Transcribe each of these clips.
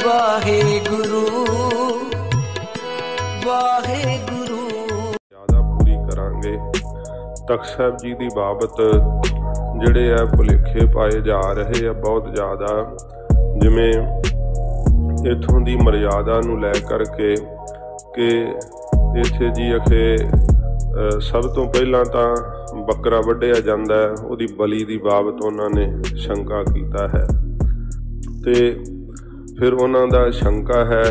वाहेगुरु वाहेगुरु। ज़्यादा पूरी करांगे। तख्त साहिब जी की बाबत ਜਿਹੜੇ ਆ ਭੁਲੇਖੇ ਪਾਏ ਜਾ ਰਹੇ ਆ ਬਹੁਤ ਜ਼ਿਆਦਾ, ਜਿਵੇਂ ਇੱਥੋਂ ਦੀ ਮਰਿਆਦਾ ਨੂੰ ਲੈ ਕਰਕੇ ਕਿ ਇੱਥੇ ਜੀ ਅਖੇ ਸਭ ਤੋਂ ਪਹਿਲਾਂ ਤਾਂ ਬੱਕਰਾ ਵੱਢਿਆ ਜਾਂਦਾ ਹੈ, ਉਹਦੀ ਬਲੀ ਦੀ ਬਾਬਤ ਉਹਨਾਂ ਨੇ ਸ਼ੰਕਾ ਕੀਤਾ ਹੈ। ਤੇ ਫਿਰ ਉਹਨਾਂ ਦਾ ਸ਼ੰਕਾ ਹੈ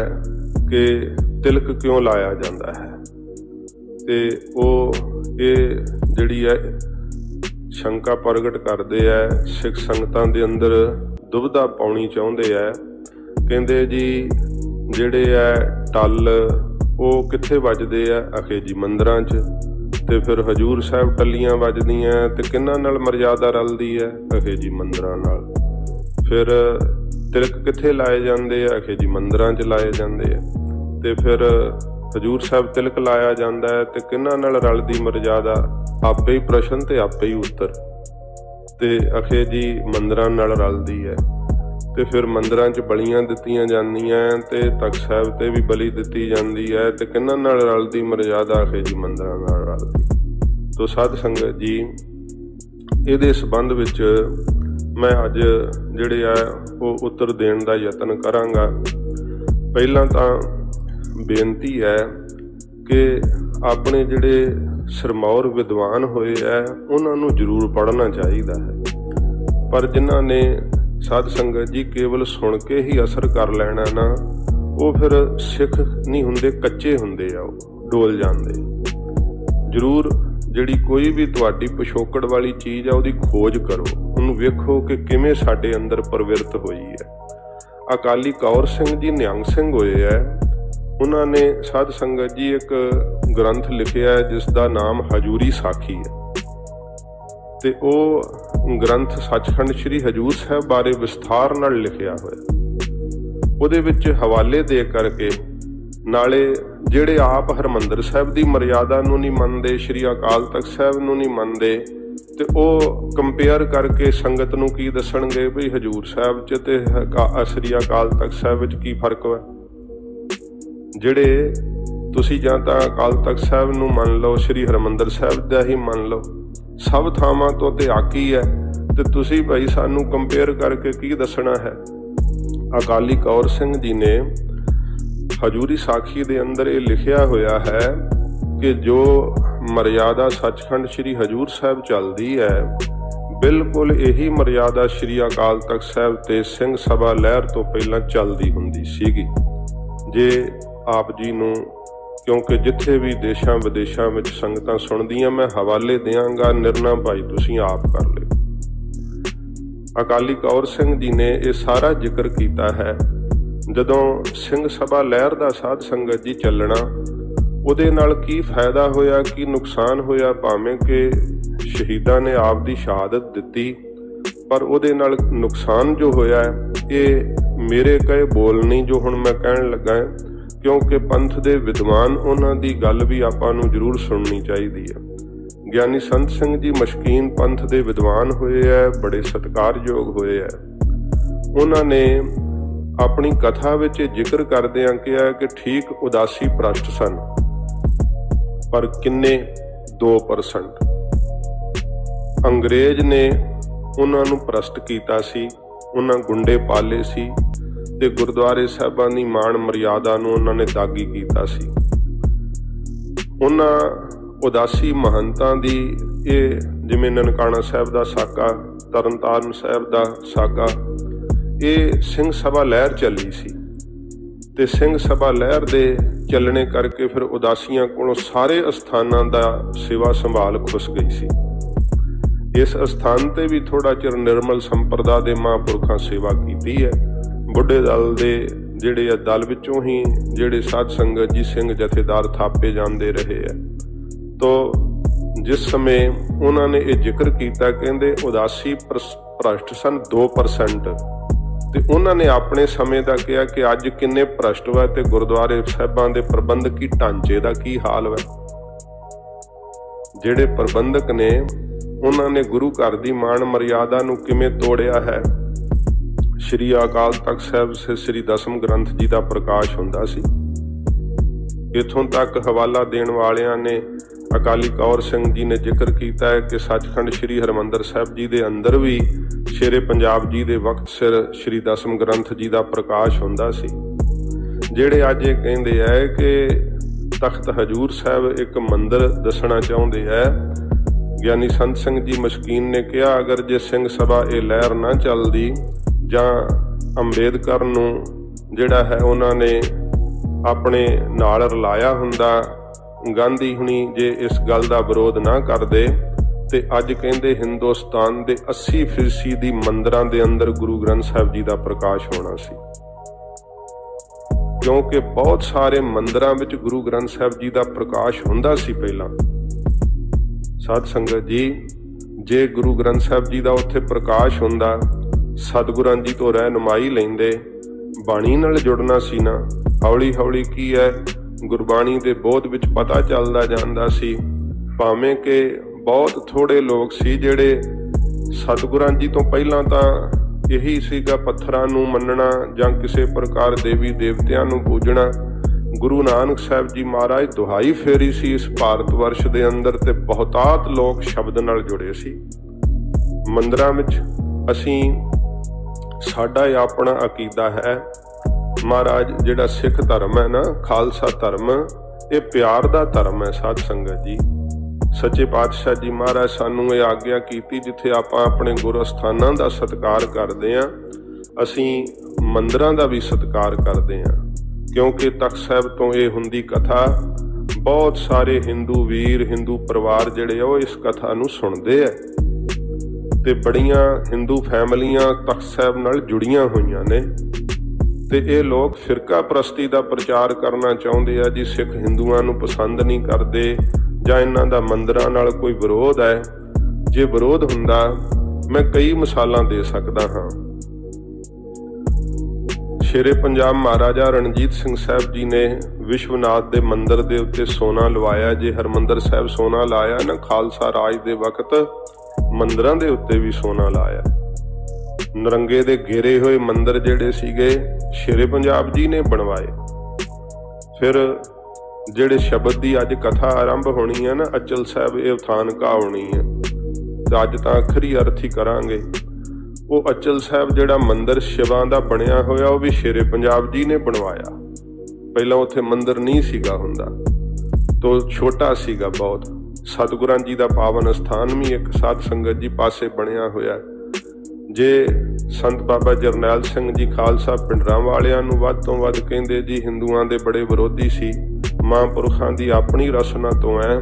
ਕਿ ਤਿਲਕ ਕਿਉਂ ਲਾਇਆ ਜਾਂਦਾ ਹੈ, ਤੇ ਉਹ ਇਹ ਜਿਹੜੀ ਹੈ ਸ਼ੰਕਾ ਪ੍ਰਗਟ ਕਰਦੇ ਹੈ। ਸਿੱਖ ਸੰਗਤਾਂ ਦੇ ਅੰਦਰ ਦੁਬਿਧਾ ਪਾਉਣੀ ਚਾਹੁੰਦੇ ਹੈ। ਕਹਿੰਦੇ ਜੀ ਜਿਹੜੇ ਹੈ ਟੱਲ ਉਹ ਕਿੱਥੇ ਵੱਜਦੇ ਆ, ਅਖੇ ਜੀ ਮੰਦਰਾਂ 'ਚ, ਤੇ ਫਿਰ ਹਜੂਰ ਸਾਹਿਬ ਟੱਲੀਆਂ ਵੱਜਦੀਆਂ ਤੇ ਕਿਹਨਾਂ ਨਾਲ ਮਰਜ਼ਾਦਾ ਰਲਦੀ ਹੈ, ਅਖੇ ਜੀ ਮੰਦਰਾਂ ਨਾਲ। ਫਿਰ ਤਿਲਕ ਕਿੱਥੇ ਲਾਏ ਜਾਂਦੇ ਆ, ਅਖੇ ਜੀ ਮੰਦਰਾਂ 'ਚ ਲਾਏ ਜਾਂਦੇ ਆ। ਤੇ ਫਿਰ ਹਜੂਰ ਸਾਹਿਬ ਤਿਲਕ ਲਾਇਆ ਜਾਂਦਾ ਹੈ ਤੇ ਕਿਹਨਾਂ ਨਾਲ ਰਲਦੀ ਮਰਜ਼ਾਦਾ, ਆਪੇ ਹੀ ਪ੍ਰਸ਼ਨ ਤੇ ਆਪੇ ਹੀ ਉੱਤਰ, ਤੇ ਅਖੇ ਜੀ ਮੰਦਰਾਂ ਨਾਲ ਰਲਦੀ ਹੈ। ਤੇ ਫਿਰ ਮੰਦਰਾਂ 'ਚ ਬਲੀਆਂ ਦਿੱਤੀਆਂ ਜਾਂਦੀਆਂ ਤੇ ਤਖ਼ਤ ਸਾਹਿਬ ਤੇ ਵੀ ਬਲੀ ਦਿੱਤੀ ਜਾਂਦੀ ਹੈ, ਤੇ ਕਿਹਨਾਂ ਨਾਲ ਰਲਦੀ ਮਰਜ਼ਾਦਾ, ਅਖੇ ਜੀ ਮੰਦਰਾਂ ਨਾਲ ਰਲਦੀ। ਤੋ ਸਾਧ ਸੰਗਤ ਜੀ, ਇਹਦੇ ਸੰਬੰਧ ਵਿੱਚ ਮੈਂ ਅੱਜ ਜਿਹੜੇ ਆ ਉਹ ਉੱਤਰ ਦੇਣ ਦਾ ਯਤਨ ਕਰਾਂਗਾ। ਪਹਿਲਾਂ ਤਾਂ ਬੇਨਤੀ ਹੈ ਕਿ ਆਪਣੇ ਜਿਹੜੇ ਸਿਰਮੌਰ ਵਿਦਵਾਨ ਹੋਏ ਹੈ ਉਹਨਾਂ ਨੂੰ ਜ਼ਰੂਰ ਪੜ੍ਹਨਾ ਚਾਹੀਦਾ ਹੈ, ਪਰ ਜਿਨ੍ਹਾਂ ਨੇ ਸਾਧ ਸੰਗਤ ਜੀ ਕੇਵਲ ਸੁਣ ਕੇ ਹੀ ਅਸਰ ਕਰ ਲੈਣਾ ਨਾ, ਉਹ ਫਿਰ ਸਿੱਖ ਨਹੀਂ ਹੁੰਦੇ, ਕੱਚੇ ਹੁੰਦੇ ਆ, ਉਹ ਡੋਲ ਜਾਂਦੇ। ਜ਼ਰੂਰ ਜਿਹੜੀ ਕੋਈ ਵੀ ਤੁਹਾਡੀ ਪਿਛੋਕੜ ਵਾਲੀ ਚੀਜ਼ ਆ ਉਹਦੀ ਖੋਜ ਕਰੋ, ਉਹਨੂੰ ਵੇਖੋ ਕਿ ਕਿਵੇਂ ਸਾਡੇ ਅੰਦਰ ਪ੍ਰਵਿਰਤ ਹੋਈ ਹੈ। ਅਕਾਲੀ ਕੌਰ ਸਿੰਘ ਜੀ ਨਿਹੰਗ ਸਿੰਘ ਹੋਏ ਹੈ, ਉਹਨਾਂ ਨੇ ਸਾਧ ਸੰਗਤ ਜੀ ਇੱਕ ਗ੍ਰੰਥ ਲਿਖਿਆ ਜਿਸ ਦਾ ਨਾਮ ਹਜੂਰੀ ਸਾਖੀ ਹੈ, ਤੇ ਉਹ ਗ੍ਰੰਥ ਸੱਚਖੰਡ ਸ੍ਰੀ ਹਜੂਰ ਸਾਹਿਬ ਬਾਰੇ ਵਿਸਥਾਰ ਨਾਲ ਲਿਖਿਆ ਹੋਇਆ। ਉਹਦੇ ਵਿੱਚ ਹਵਾਲੇ ਦੇ ਕਰਕੇ, ਨਾਲੇ ਜਿਹੜੇ ਆਪ ਹਰਿਮੰਦਰ ਸਾਹਿਬ ਦੀ ਮਰਿਆਦਾ ਨੂੰ ਨਹੀਂ ਮੰਨਦੇ, ਸ੍ਰੀ ਅਕਾਲ ਤਖ਼ਤ ਸਾਹਿਬ ਨੂੰ ਨਹੀਂ ਮੰਨਦੇ, ਤੇ ਉਹ ਕੰਪੇਅਰ ਕਰਕੇ ਸੰਗਤ ਨੂੰ ਕੀ ਦੱਸਣਗੇ ਵੀ ਹਜੂਰ ਸਾਹਿਬ 'ਚ ਤੇ ਸ੍ਰੀ ਅਕਾਲ ਤਖ਼ਤ ਸਾਹਿਬ ਵਿੱਚ ਕੀ ਫਰਕ ਹੈ। ਜਿਹੜੇ ਤੁਸੀਂ ਜਾਂ ਤਾਂ ਅਕਾਲ ਤਖ਼ਤ ਸਾਹਿਬ ਨੂੰ ਮੰਨ ਲਓ, ਸ੍ਰੀ ਹਰਿਮੰਦਰ ਸਾਹਿਬ ਦਾ ਹੀ ਮੰਨ ਲਓ, ਸਭ ਥਾਵਾਂ ਤੋਂ ਤੇ ਆਕੀ ਹੈ, ਤੇ ਤੁਸੀਂ ਭਾਈ ਸਾਨੂੰ ਕੰਪੇਅਰ ਕਰਕੇ ਕੀ ਦੱਸਣਾ ਹੈ। ਅਕਾਲੀ ਕੌਰ ਸਿੰਘ ਜੀ ਨੇ ਹਜੂਰੀ ਸਾਖੀ ਦੇ ਅੰਦਰ ਇਹ ਲਿਖਿਆ ਹੋਇਆ ਹੈ ਕਿ ਜੋ ਮਰਿਆਦਾ ਸੱਚਖੰਡ ਸ੍ਰੀ ਹਜੂਰ ਸਾਹਿਬ ਚੱਲਦੀ ਹੈ, ਬਿਲਕੁਲ ਇਹੀ ਮਰਿਆਦਾ ਸ੍ਰੀ ਅਕਾਲ ਤਖ਼ਤ ਸਾਹਿਬ ਤੇ ਸਿੰਘ ਸਭਾ ਲਹਿਰ ਤੋਂ ਪਹਿਲਾਂ ਚੱਲਦੀ ਹੁੰਦੀ ਸੀਗੀ। ਜੇ ਆਪ ਜੀ ਨੂੰ, ਕਿਉਂਕਿ ਜਿੱਥੇ ਵੀ ਦੇਸ਼ਾਂ ਵਿਦੇਸ਼ਾਂ ਵਿੱਚ ਸੰਗਤਾਂ ਸੁਣਦੀਆਂ, ਮੈਂ ਹਵਾਲੇ ਦਿਆਂਗਾ, ਨਿਰਣਾ ਭਾਈ ਤੁਸੀਂ ਆਪ ਕਰ ਲਿਓ। ਅਕਾਲੀ ਕੌਰ ਸਿੰਘ ਜੀ ਨੇ ਇਹ ਸਾਰਾ ਜ਼ਿਕਰ ਕੀਤਾ ਹੈ। ਜਦੋਂ ਸਿੰਘ ਸਭਾ ਲਹਿਰ ਦਾ ਸਾਧ ਸੰਗਤ ਜੀ ਚੱਲਣਾ, ਉਹਦੇ ਨਾਲ ਕੀ ਫਾਇਦਾ ਹੋਇਆ, ਕੀ ਨੁਕਸਾਨ ਹੋਇਆ, ਭਾਵੇਂ ਕਿ ਸ਼ਹੀਦਾਂ ਨੇ ਆਪ ਦੀ ਸ਼ਹਾਦਤ ਦਿੱਤੀ, ਪਰ ਉਹਦੇ ਨਾਲ ਨੁਕਸਾਨ ਜੋ ਹੋਇਆ ਇਹ ਮੇਰੇ ਕਹੇ ਬੋਲ ਨਹੀਂ ਜੋ ਹੁਣ ਮੈਂ ਕਹਿਣ ਲੱਗਾ, ਕਿਉਂਕਿ ਪੰਥ ਦੇ ਵਿਦਵਾਨ ਉਹਨਾਂ ਦੀ ਗੱਲ ਵੀ ਆਪਾਂ ਨੂੰ ਜ਼ਰੂਰ ਸੁਣਨੀ ਚਾਹੀਦੀ ਹੈ। ਗਿਆਨੀ ਸੰਤ ਸਿੰਘ ਜੀ ਮਸ਼ਕੀਨ ਪੰਥ ਦੇ ਵਿਦਵਾਨ ਹੋਏ ਹੈ, ਬੜੇ ਸਤਿਕਾਰਯੋਗ ਹੋਏ ਹੈ। ਉਹਨਾਂ ਨੇ ਆਪਣੀ ਕਥਾ ਵਿੱਚ ਜ਼ਿਕਰ ਕਰਦਿਆਂ ਕਿਹਾ ਕਿ ਠੀਕ ਉਦਾਸੀ ਭ੍ਰਸ਼ਟ ਸਨ, ਪਰ ਕਿੰਨੇ 2%। ਅੰਗਰੇਜ਼ ਨੇ ਉਹਨਾਂ ਨੂੰ ਭ੍ਰਸ਼ਟ ਕੀਤਾ ਸੀ, ਉਹਨਾਂ ਗੁੰਡੇ ਪਾਲੇ ਸੀ, ਤੇ ਗੁਰਦੁਆਰੇ ਸਾਹਿਬਾਂ ਦੀ ਮਾਣ ਮਰਿਆਦਾ ਨੂੰ ਉਹਨਾਂ ਨੇ ਦਾਗੀ ਕੀਤਾ ਸੀ। ਉਹਨਾਂ ਉਦਾਸੀ ਮਹੰਤਾਂ ਦੀ, ਇਹ ਜਿਵੇਂ ਨਨਕਾਣਾ ਸਾਹਿਬ ਦਾ ਸਾਕਾ, ਤਰਨਤਾਰਨ ਸਾਹਿਬ ਦਾ ਸਾਕਾ, ਇਹ ਸਿੰਘ ਸਭਾ ਲਹਿਰ ਚੱਲੀ ਸੀ, ਤੇ ਸਿੰਘ ਸਭਾ ਲਹਿਰ ਦੇ ਚੱਲਣੇ ਕਰਕੇ ਫਿਰ ਉਦਾਸੀਆਂ ਕੋਲੋਂ ਸਾਰੇ ਅਸਥਾਨਾਂ ਦਾ ਸੇਵਾ ਸੰਭਾਲ ਖੁੱਸ ਗਈ ਸੀ। ਇਸ ਅਸਥਾਨ ਤੇ ਵੀ ਥੋੜਾ ਚਿਰ ਨਿਰਮਲ ਸੰਪਰਦਾ ਦੇ ਮਹਾਂਪੁਰਖਾਂ ਸੇਵਾ ਕੀਤੀ ਹੈ। ਬੁੱਢੇ ਦਲ ਦੇ ਜਿਹੜੇ ਆ ਦਲ ਵਿੱਚੋਂ ਹੀ ਜਿਹੜੇ ਸਾਧ ਸੰਗਤ ਜੀ ਸਿੰਘ ਜਥੇਦਾਰ ਥਾਪੇ ਜਾਂਦੇ ਰਹੇ ਹੈ। ਤੋ ਜਿਸ ਸਮੇਂ ਉਹਨਾਂ ਨੇ ਇਹ ਜ਼ਿਕਰ ਕੀਤਾ, ਕਹਿੰਦੇ ਉਦਾਸੀ ਭ੍ਰਸ਼ਟ ਸਨ 2%, ਤੇ ਉਹਨਾਂ ਨੇ ਆਪਣੇ ਸਮੇਂ ਦਾ ਕਿਹਾ ਕਿ ਅੱਜ ਕਿੰਨੇ ਭ੍ਰਸ਼ਟ ਵਾ, ਤੇ ਗੁਰਦੁਆਰੇ ਸਾਹਿਬਾਂ ਦੇ ਪ੍ਰਬੰਧਕੀ ਢਾਂਚੇ ਦਾ ਕੀ ਹਾਲ ਵਾ। ਜਿਹੜੇ ਪ੍ਰਬੰਧਕ ਨੇ ਉਹਨਾਂ ਨੇ ਗੁਰੂ ਘਰ ਦੀ ਮਾਣ ਮਰਿਆਦਾ ਨੂੰ ਕਿਵੇਂ ਤੋੜਿਆ ਹੈ। श्री अकाल तख्त साहिब श्री दसम ग्रंथ जी का प्रकाश हुंदा सी। इथों तक हवाला देण वालियां ने अकाली कौर सिंह जी ने जिक्र किया है कि सचखंड श्री हरमंदर साहिब जी के अंदर भी शेरे पंजाब जी के वक्त सिर श्री दसम ग्रंथ जी का प्रकाश हुंदा सी। जिहड़े अज ये कहंदे है कि तख्त हजूर साहब एक मंदिर दसना चाहुंदे है, ज्ञानी संत सिंह जी मशकीन ने कहा अगर जे सिंह सभा ये लहर ना चलदी जां अंबेदकर नूं जिहड़ा है उन्होंने अपने नाल रलाया हुंदा, गांधी हुणी जे इस गल का विरोध ना करदे ते अज कहंदे हिंदुस्तान के 80% मंदिरां दे अंदर गुरु ग्रंथ साहिब जी का प्रकाश होना सी। क्योंकि बहुत सारे मंदिरां विच गुरु ग्रंथ साहिब जी का प्रकाश हुंदा सी पहलां। साध संगत जी, जे गुरु ग्रंथ साहिब जी का उत्थे प्रकाश हुंदा, सतगुरां जी तो रहनुमाई लैंदे, बाणी नाल जुड़ना सी ना, हौली हौली की है गुरबाणी के बोध विच पता चलदा जांदा सी। भावें कि बहुत थोड़े लोग सी जिहड़े सतगुरां जी तो पहलां तां यही सीगा पत्थरां नूं मन्नना जां किसी प्रकार देवी देवतियां नूं पूजना। गुरु नानक साहिब जी महाराज दुहाई फेरी सी इस भारत वर्ष के अंदर ते बहुतात लोग शब्द नाल जुड़े सी। मंदिरां विच असीं साडा अपना अकीदा है महाराज, जिहड़ा सिख धर्म है ना, खालसा धर्म, ये प्यार दा धर्म है। साध संगत जी, सच्चे पातशाह जी महाराज सानू ये आग्ञा कीती जिथे आपां अपने गुरु अस्थानां दा सत्कार करदे हां, असीं मंदिरां दा भी सत्कार करदे हां। क्योंकि तख्त साहिब तो ये हुंदी कथा, बहुत सारे हिंदू वीर हिंदू परिवार जिहड़े आ इस कथा नूं सुणदे आ ते बड़ियां हिंदू फैमिलियां तख्त साहिब नाल जुड़ियां होईयां ने ते ये लोग फिरका परस्ती का प्रचार करना चाहुंदे आ जी। सिख हिंदुआं नूं पसंद नहीं करदे जां इन्हां दा मंदिरां नाल कोई विरोध है। जे विरोध हुंदा मैं कई मिसालां दे सकदा हां। शेरे पंजाब महाराजा रणजीत सिंह साहब जी ने विश्वनाथ के मंदिर के उत्ते सोना लवाया। जे हरमंदर साहब सोना लाया ना, खालसा राज के वक्त मंदिरां दे उत्ते भी सोना लाया। नरंगे दे घेरे हुए मंदिर जिहड़े सीगे शेरे पंजाब जी ने बनवाए। फिर जिहड़े शब्द की अज कथा आरंभ होनी है ना, अचल साहब ये उथान कहा होनी है, तो अज तां आखरी अर्थ ही करांगे। वो अचल साहब जिहड़ा मंदिर शिवां दा बनया होया वो भी शेरे पंजाब जी ने बनवाया। पहला उत्थे मंदिर नहीं सीगा हुंदा, तो छोटा सीगा बहुत। सतगुरां जी का पावन स्थान भी एक साध संगत जी पासे बनया होया। जे संत बाबा जरनैल सिंह जी खालसा पिंडरां वालियां नूं वध तों वध कहंदे जी हिंदुआं दे बड़े विरोधी सी, महापुरखां दी अपनी रसना तो है।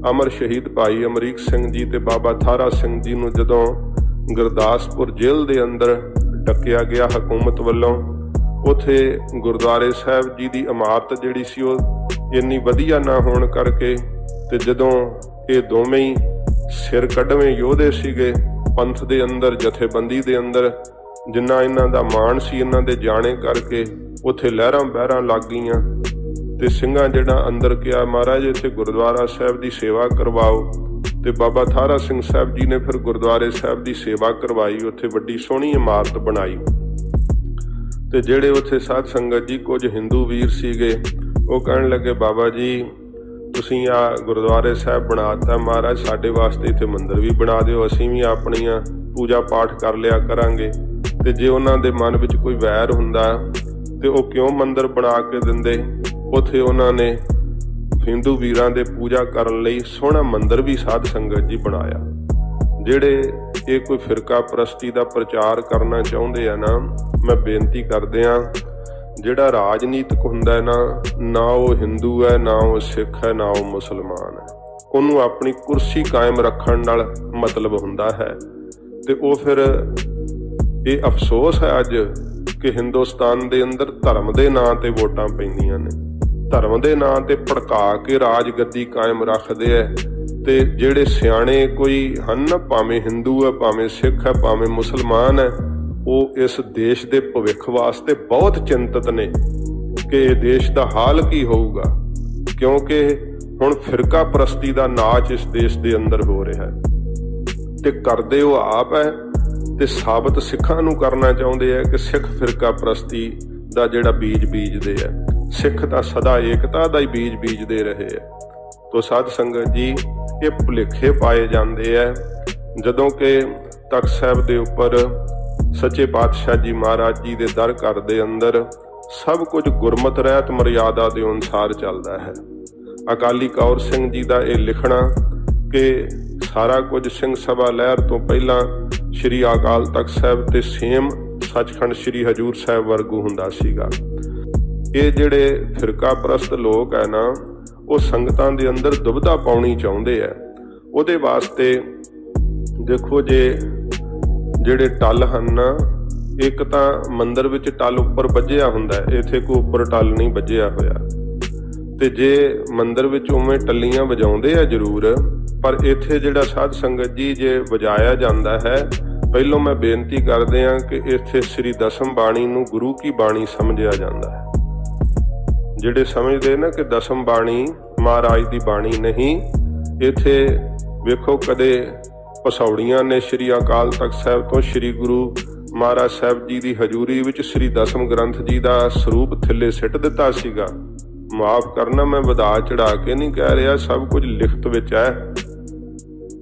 अमर शहीद भाई अमरीक सिंह जी ते बाबा थारा सिंह जी नूं जदों गुरदासपुर जेल दे अंदर डकिया गया हुकूमत वल्लों, उथे गुरुद्वारे साहिब जी दी इमारत जिहड़ी सी ओह इन्नी वधिया ना होण करके ते जदों ये दोवें ही सिर कढवें योधे सीगे पंथ दे अंदर, जथेबंदी दे अंदर, जिन्ना इन्हां दा मान सी इन्हां दे जाने करके उथे लहरां बहरां लग गईयां ते ਸਿੰਘਾਂ ਜਿਹੜਾ अंदर किया महाराज इत्थे गुरुद्वारा साहिब दी सेवा करवाओ। ते बाबा थारा सिंह साहब जी ने फिर गुरुद्वारे साहिब दी सेवा करवाई, उत्थे वड्डी सोहनी इमारत बनाई। ते जिहड़े उत्थे साध संगत जी कुछ हिंदू वीर सीगे वो कहण लगे बाबा जी तुसीं आ गुरुद्वारे साहिब बनाता, महाराज साडे वास्ते इत्थे मंदिर भी बना दिओ, असीं भी अपणियां पूजा पाठ कर लिया करांगे। ते जे उन्हां दे मन विच कोई वैर हुंदा ते वो क्यों मंदिर बना के दिंदे। उत्थे उन्हां ने हिंदू वीरां दे पूजा करन लई सोहना मंदिर भी साध संगत जी बनाया। जिहड़े ये कोई फिरका परस्ती का प्रचार करना चाहुंदे आ ना, मैं बेनती करदे आ जिहड़ा राजनीतिक हुंदा है ना वो हिंदू है, ना वो सिख है, ना वो मुसलमान है, उन्होंने अपनी कुर्सी कायम रखण नाल मतलब हुंदा है। ते वो फिर ये अफसोस है अज कि हिंदुस्तान दे अंदर धर्म दे नां ते वोटां पैंदियां ने, धर्म दे नां ते भड़का के राजगद्दी कायम रखदे है। ते जिहड़े सियाणे कोई हन ना, भावें हिंदू है, भावें सिख है, भावें मुसलमान है, वो इस देश के भविख वास्ते बहुत चिंतित ने कि देश का हाल की होऊगा, क्योंकि हुण फिरका परस्ती का नाच इस देश के अंदर हो रहा है ते करदे वो आप है ਤੇ ਸਾਬਤ ਸਿੱਖਾਂ ਨੂੰ ਕਰਨਾ ਚਾਹੁੰਦੇ ਆ ਕਿ ਸਿੱਖ ਫਿਰਕਾ ਪ੍ਰਸਤੀ ਦਾ ਜਿਹੜਾ ਬੀਜ ਬੀਜਦੇ ਆ, ਸਿੱਖ ਤਾਂ ਸਦਾ ਏਕਤਾ ਦਾ ਹੀ ਬੀਜ ਬੀਜਦੇ ਰਹੇ ਆ। ਤੋ ਸਾਧ ਸੰਗਤ ਜੀ, ਇਹ ਭੁਲੇਖੇ ਪਾਏ ਜਾਂਦੇ ਆ ਜਦੋਂ ਕਿ ਤਖ਼ਤ ਸਾਹਿਬ ਦੇ ਉੱਪਰ ਸੱਚੇ ਪਾਤਸ਼ਾਹ ਜੀ ਮਹਾਰਾਜ ਜੀ ਦੇ ਦਰ ਘਰ ਦੇ ਅੰਦਰ ਸਭ ਕੁਝ ਗੁਰਮਤ ਰਹਿਤ ਮਰਿਆਦਾ ਦੇ ਅਨੁਸਾਰ ਚੱਲਦਾ ਹੈ। ਅਕਾਲੀ ਕੌਰ ਸਿੰਘ ਜੀ ਦਾ ਇਹ ਲਿਖਣਾ ਕਿ ਸਾਰਾ ਕੁਝ ਸਿੰਘ ਸਭਾ ਲਹਿਰ ਤੋਂ ਪਹਿਲਾਂ ਸ਼੍ਰੀ ਅਕਾਲ ਤਖ਼ਤ ਸਾਹਿਬ ਤੇ ਸੇਮ ਸੱਚਖੰਡ ਸ਼੍ਰੀ ਹਜ਼ੂਰ ਸਾਹਿਬ ਵਰਗੂ ਹੁੰਦਾ ਸੀਗਾ। ਇਹ ਜਿਹੜੇ ਫਿਰਕਾ ਪ੍ਰਸਤ ਲੋਕ ਹੈ ਨਾ, ਉਹ ਸੰਗਤਾਂ ਦੇ ਅੰਦਰ ਦੁਬਿਧਾ ਪਾਉਣੀ ਚਾਹੁੰਦੇ ਆ। ਉਹਦੇ ਵਾਸਤੇ ਦੇਖੋ, ਜਿਹੜੇ ਟੱਲ ਹਨ ਨਾ, ਇੱਕ ਤਾਂ ਮੰਦਿਰ ਵਿੱਚ ਟੱਲ ਉੱਪਰ ਵੱਜਿਆ ਹੁੰਦਾ, ਇੱਥੇ ਕੋਈ ਉੱਪਰ ਟੱਲ ਨਹੀਂ ਵੱਜਿਆ ਹੋਇਆ। ਤੇ ਜੇ ਮੰਦਿਰ ਵਿੱਚ ਉਵੇਂ ਟੱਲੀਆਂ ਵਜਾਉਂਦੇ ਆ ਜ਼ਰੂਰ, ਪਰ ਇੱਥੇ ਜਿਹੜਾ ਸਾਧ ਸੰਗਤ ਜੀ ਜੇ ਵਜਾਇਆ ਜਾਂਦਾ ਹੈ, ਪਹਿਲੋਂ ਮੈਂ ਬੇਨਤੀ ਕਰਦੇ ਹਾਂ ਕਿ ਇੱਥੇ ਸ੍ਰੀ ਦਸਮ ਬਾਣੀ ਨੂੰ ਗੁਰੂ ਕੀ ਬਾਣੀ ਸਮਝਿਆ ਜਾਂਦਾ ਹੈ। ਜਿਹੜੇ ਸਮਝਦੇ ਨਾ ਕਿ ਦਸਮ ਬਾਣੀ ਮਹਾਰਾਜ ਦੀ ਬਾਣੀ ਨਹੀਂ, ਇੱਥੇ ਵੇਖੋ ਕਦੇ ਪਸੌੜੀਆਂ ਨੇ ਸ਼੍ਰੀ ਅਕਾਲ ਤਖ਼ਤ ਸਾਹਿਬ ਤੋਂ ਸ਼੍ਰੀ ਗੁਰੂ ਮਹਾਰਾਜ ਸਾਹਿਬ ਜੀ ਦੀ ਹਜ਼ੂਰੀ ਵਿੱਚ ਸ਼੍ਰੀ ਦਸਮ ਗ੍ਰੰਥ ਜੀ ਦਾ ਸਰੂਪ ਥੱਲੇ ਸਿੱਟ ਦਿੱਤਾ ਸੀਗਾ। ਮਾਫ ਕਰਨਾ, ਮੈਂ ਵਧਾ ਚੜਾ ਕੇ ਨਹੀਂ ਕਹਿ ਰਿਹਾ, ਸਭ ਕੁਝ ਲਿਖਤ ਵਿੱਚ ਹੈ।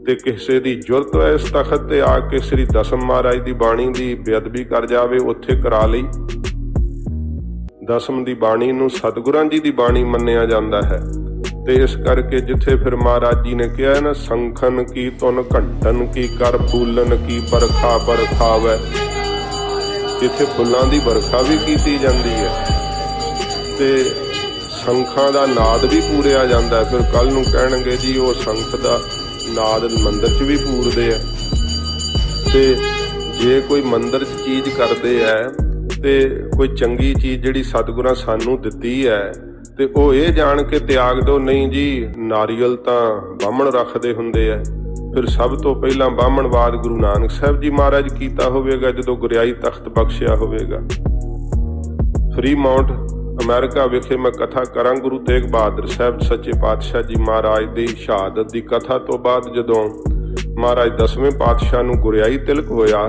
ਤੇ ਕਿਸੇ ਦੀ ਜ਼ਰੂਰਤ ਹੈ ਇਸ ਤਖਤ ਤੇ ਆ ਕੇ ਸ੍ਰੀ ਦਸਮ ਮਹਾਰਾਜ ਦੀ ਬਾਣੀ ਦੀ ਬੇਅਦਬੀ ਕਰ ਜਾਵੇ, ਉੱਥੇ ਕਰਾ ਲਈ। ਦਸਮ ਦੀ ਬਾਣੀ ਨੂੰ ਸਤਿਗੁਰਾਂ ਜੀ ਦੀ ਬਾਣੀ ਮੰਨਿਆ ਜਾਂਦਾ ਹੈ। ਤੇ ਇਸ ਕਰਕੇ ਜਿੱਥੇ ਫਿਰ ਮਹਾਰਾਜ ਜੀ ਨੇ ਕਿਹਾ ਨਾ, ਸੰਖਨ ਕੀ ਧੁਨ ਘੰਟਨ ਕੀ ਕਰ ਫੂਲਨ ਕੀ ਬਰਖਾ ਬਰਖਾਵੈ, ਇੱਥੇ ਫੁੱਲਾਂ ਦੀ ਵਰਖਾ ਵੀ ਕੀਤੀ ਜਾਂਦੀ ਹੈ ਤੇ ਸੰਖਾਂ ਦਾ ਨਾਦ ਵੀ ਪੂਰਿਆ ਜਾਂਦਾ। ਫਿਰ ਕੱਲ ਨੂੰ ਕਹਿਣਗੇ ਜੀ ਉਹ ਸੰਖ ਦਾ ਨਾਦ ਮੰਦਿਰ 'ਚ ਵੀ ਪੂਰਦੇ ਆ। ਤੇ ਜੇ ਕੋਈ ਮੰਦਿਰ 'ਚ ਚੀਜ਼ ਕਰਦੇ ਆ ਤੇ ਕੋਈ ਚੰਗੀ ਚੀਜ਼ ਜਿਹੜੀ ਸਤਿਗੁਰਾਂ ਸਾਨੂੰ ਦਿੱਤੀ ਹੈ ਤੇ ਉਹ ਇਹ ਜਾਣ ਕੇ ਤਿਆਗ ਦੋ, ਨਹੀਂ ਜੀ ਨਾਰੀਅਲ ਤਾਂ ਬਾਹਮਣ ਰੱਖਦੇ ਹੁੰਦੇ ਆ। ਫਿਰ ਸਭ ਤੋਂ ਪਹਿਲਾਂ ਬਾਹਮਣਵਾਦ ਗੁਰੂ ਨਾਨਕ ਸਾਹਿਬ ਜੀ ਮਹਾਰਾਜ ਕੀਤਾ ਹੋਵੇਗਾ ਜਦੋਂ ਗੁਰਿਆਈ ਤਖਤ ਬਖਸ਼ਿਆ ਹੋਵੇਗਾ। ਫਰੀਮਾਉਂਟ ਅਮਰੀਕਾ ਵਿਖੇ ਮੈਂ ਕਥਾ ਕਰਾਂ ਗੁਰੂ ਤੇਗ ਬਹਾਦਰ ਸਾਹਿਬ ਸੱਚੇ ਪਾਤਸ਼ਾਹ ਜੀ ਮਹਾਰਾਜ ਦੀ ਸ਼ਹਾਦਤ ਦੀ ਕਥਾ ਤੋਂ ਬਾਅਦ ਜਦੋਂ ਮਹਾਰਾਜ 10ਵੇਂ ਪਾਤਸ਼ਾਹ ਨੂੰ ਗੁਰਿਆਈ ਤਿਲਕ ਹੋਇਆ